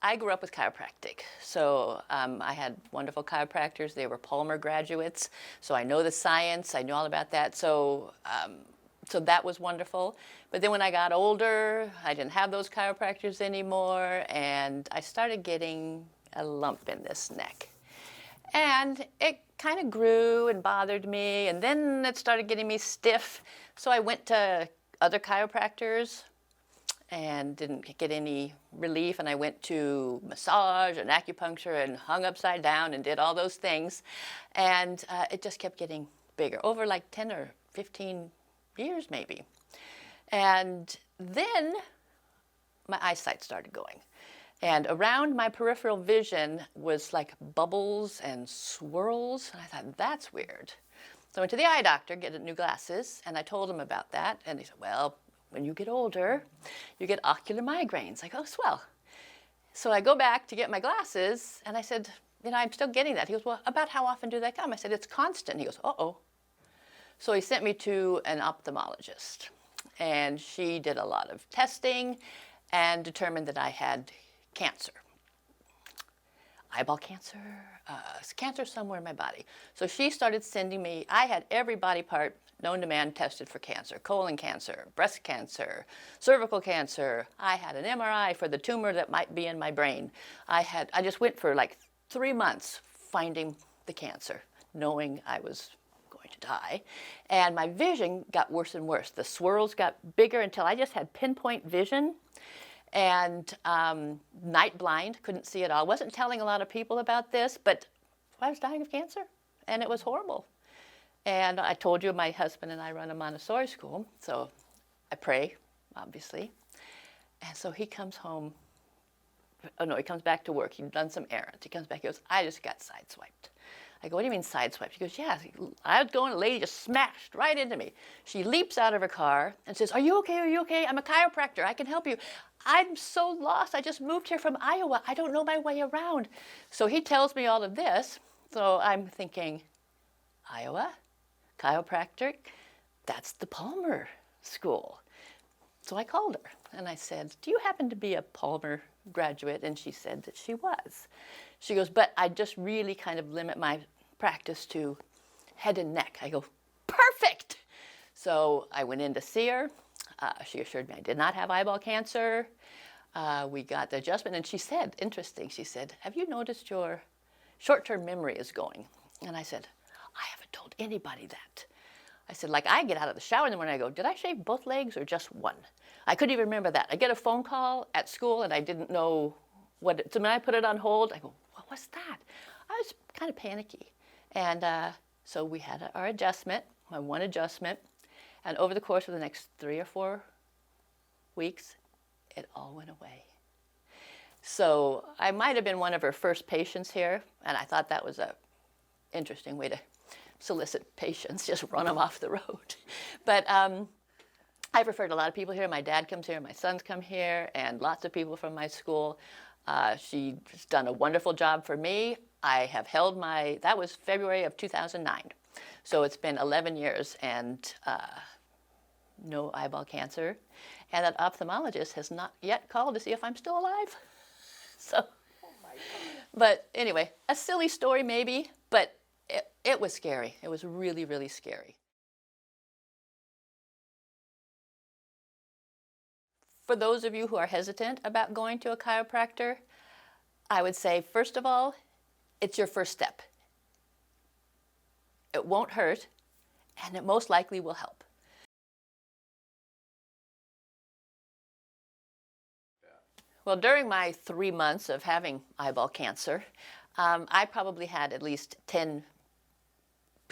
I grew up with chiropractic, so I had wonderful chiropractors. They were Palmer graduates, so I know the science. I know all about that. So that was wonderful. But then when I got older, I didn't have those chiropractors anymore, and I started getting a lump in this neck. And it kind of grew and bothered me, and then it started getting me stiff. So I went to other chiropractors and didn't get any relief, and I went to massage and acupuncture and hung upside down and did all those things, and it just kept getting bigger over like 10 or 15 years maybe. And then my eyesight started going, and around my peripheral vision was like bubbles and swirls, and I thought, that's weird. So I went to the eye doctor, get new glasses, and I told him about that, and he said, well, when you get older, you get ocular migraines. I go, oh, swell. So I go back to get my glasses, and I said, I'm still getting that. He goes, well, about how often do they come? I said, it's constant. He goes, uh-oh. So he sent me to an ophthalmologist, and she did a lot of testing and determined that I had cancer. Eyeball cancer, cancer somewhere in my body. So she started sending me, I had every body part known to man tested for cancer: colon cancer, breast cancer, cervical cancer. I had an MRI for the tumor that might be in my brain. I just went for like 3 months finding the cancer, knowing I was going to die. And my vision got worse and worse. The swirls got bigger until I just had pinpoint vision, and night blind, couldn't see at all. Wasn't telling a lot of people about this, but I was dying of cancer, and it was horrible. And I told you my husband and I run a Montessori school, so I pray, obviously. And so he comes home, oh no, he comes back to work. He'd done some errands. He comes back, he goes, I just got sideswiped. I go, what do you mean sideswiped? He goes, yeah, I was going, a lady just smashed right into me. She leaps out of her car and says, are you okay, are you okay? I'm a chiropractor, I can help you. I'm so lost, I just moved here from Iowa. I don't know my way around. So he tells me all of this, so I'm thinking, Iowa? Chiropractic? That's the Palmer School. So I called her and I said, do you happen to be a Palmer graduate? And she said that she was. She goes, but I just really kind of limit my practice to head and neck. I go, perfect! So I went in to see her. She assured me I did not have eyeball cancer. We got the adjustment, and she said, interesting, she said, have you noticed your short-term memory is going? And I said, I haven't told anybody that. I said, like, I get out of the shower in the morning, I go, did I shave both legs or just one? I couldn't even remember that. I get a phone call at school, and I didn't know what it, so when I put it on hold, I go, what was that? I was kind of panicky. And so we had our adjustment, my one adjustment, and over the course of the next 3 or 4 weeks, it all went away. So I might have been one of her first patients here, and I thought that was a interesting way to solicit patients, just run them off the road. But I've referred a lot of people here. My dad comes here, my sons come here, and lots of people from my school. She's done a wonderful job for me. I have held my, that was February of 2009. So it's been 11 years and no eyeball cancer. And that ophthalmologist has not yet called to see if I'm still alive. So, oh my God. But anyway, a silly story maybe, but it was scary. It was really, really scary. For those of you who are hesitant about going to a chiropractor, I would say, first of all, it's your first step. It won't hurt, and it most likely will help. Well, during my 3 months of having eyeball cancer, I probably had at least 10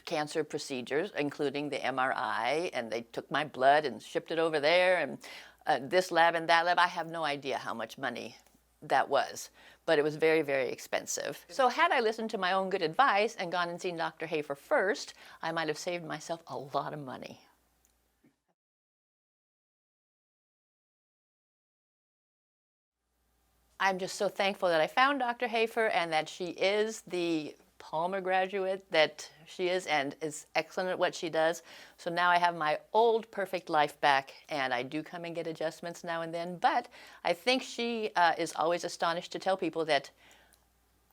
cancer procedures, including the MRI, and they took my blood and shipped it over there, and this lab and that lab. I have no idea how much money that was, but it was very, very expensive. So had I listened to my own good advice and gone and seen Dr. HOEFER first, I might have saved myself a lot of money. I'm just so thankful that I found Dr. HOEFER and that she is the Palmer graduate that she is and is excellent at what she does. So now I have my old perfect life back, and I do come and get adjustments now and then. But I think she is always astonished to tell people that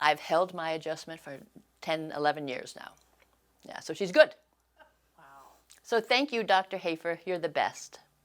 I've held my adjustment for 10, 11 years now. Yeah, so she's good. Wow. So thank you, Dr. HOEFER. You're the best.